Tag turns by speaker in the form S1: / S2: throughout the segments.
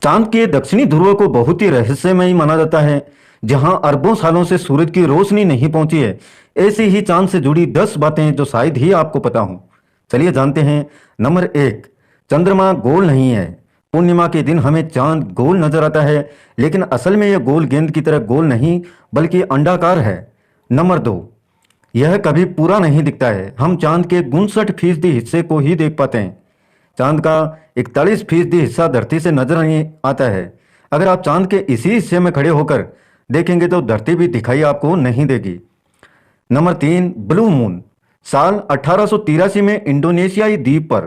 S1: चांद के दक्षिणी ध्रुव को बहुत ही रहस्यमय माना जाता है। जहां अरबों सालों से सूरज की रोशनी नहीं पहुंची है, ऐसी ही चांद से जुड़ी 10 बातें जो शायद ही आपको पता हो। चलिए जानते हैं। नंबर 1, चंद्रमा गोल नहीं है। पूर्णिमा के दिन हमें चांद गोल नजर आता है, लेकिन असल में यह गोल गेंद की तरह गोल नहीं बल्कि अंडाकार है। नंबर 2, यह कभी पूरा नहीं दिखता है। हम चांद के 59% हिस्से को ही देख पाते हैं। चांद का 41% हिस्सा धरती से नजर नहीं आता है। अगर आप चांद के इसी हिस्से में खड़े होकर देखेंगे तो धरती भी दिखाई आपको नहीं देगी। Number 3, blue moon. साल 1883 में इंडोनेशियाई द्वीप पर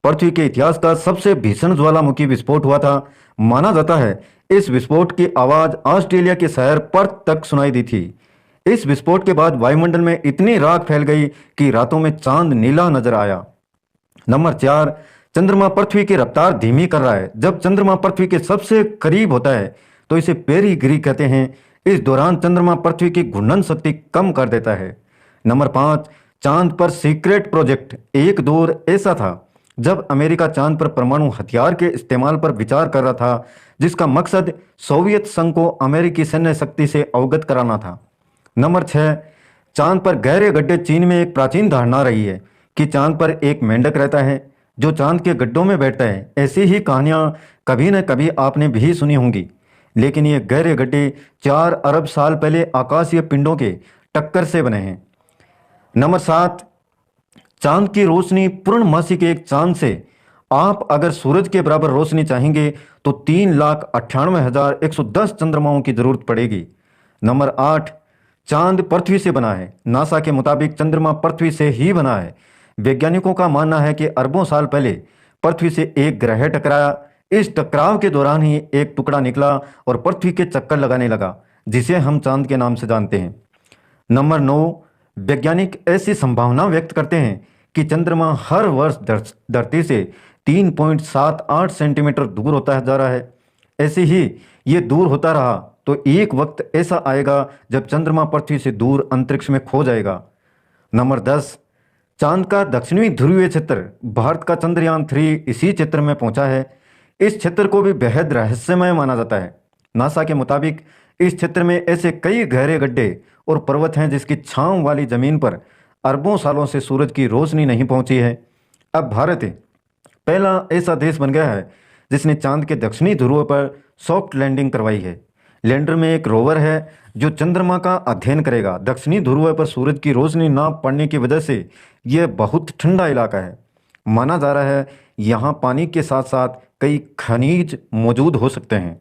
S1: पृथ्वी के इतिहास का सबसे भीषण ज्वालामुखी विस्फोट हुआ था। माना जाता है इस विस्फोट की आवाज ऑस्ट्रेलिया के शहर पर्थ तक सुनाई दी थी। इस विस्फोट के बाद वायुमंडल में इतनी राख फैल गई कि रातों में चांद नीला नजर आया। नंबर 4, चंद्रमा पृथ्वी की रफ्तार धीमी कर रहा है। जब चंद्रमा पृथ्वी के सबसे करीब होता है तो इसे पेरीग्री कहते हैं। इस दौरान चंद्रमा पृथ्वी की घूर्णन शक्ति कम कर देता है। नंबर 5, चांद पर सीक्रेट प्रोजेक्ट। एक दौर ऐसा था जब अमेरिका चांद पर परमाणु हथियार के इस्तेमाल पर विचार कर रहा था, जिसका मकसद सोवियत संघ को अमेरिकी सैन्य शक्ति से अवगत कराना था। नंबर 6, चांद पर गहरे गड्ढे। चीन में एक प्राचीन धारणा रही है कि चांद पर एक मेंढक रहता है जो चांद के गड्ढों में बैठता है। ऐसी ही कहानियां कभी न कभी आपने भी सुनी होंगी, लेकिन ये गहरे गड्ढे 4 अरब साल पहले आकाशीय पिंडों के टक्कर से बने हैं। नंबर 7, चांद की रोशनी। पूर्णमासी के एक चांद से आप अगर सूरज के बराबर रोशनी चाहेंगे तो 3,98,110 चंद्रमाओं की जरूरत पड़ेगी। नंबर 8, चांद पृथ्वी से बना है। नासा के मुताबिक चंद्रमा पृथ्वी से ही बना है। वैज्ञानिकों का मानना है कि अरबों साल पहले पृथ्वी से एक ग्रह टकराया। इस टकराव के दौरान ही एक टुकड़ा निकला और पृथ्वी के चक्कर लगाने लगा, जिसे हम चांद के नाम से जानते हैं। नंबर 9, वैज्ञानिक ऐसी संभावना व्यक्त करते हैं कि चंद्रमा हर वर्ष धरती से 3.78 सेंटीमीटर दूर होता जा रहा है। ऐसे ही ये दूर होता रहा तो एक वक्त ऐसा आएगा जब चंद्रमा पृथ्वी से दूर अंतरिक्ष में खो जाएगा। नंबर 10, चांद का दक्षिणी ध्रुवीय क्षेत्र। भारत का चंद्रयान 3 इसी क्षेत्र में पहुंचा है। इस क्षेत्र को भी बेहद रहस्यमय माना जाता है। नासा के मुताबिक इस क्षेत्र में ऐसे कई गहरे गड्ढे और पर्वत हैं जिसकी छांव वाली जमीन पर अरबों सालों से सूरज की रोशनी नहीं पहुंची है। अब भारत पहला ऐसा देश बन गया है जिसने चांद के दक्षिणी ध्रुव पर सॉफ्ट लैंडिंग करवाई है। लैंडर में एक रोवर है जो चंद्रमा का अध्ययन करेगा। दक्षिणी ध्रुव पर सूरज की रोशनी ना पड़ने की वजह से यह बहुत ठंडा इलाका है। माना जा रहा है यहाँ पानी के साथ साथ कई खनिज मौजूद हो सकते हैं।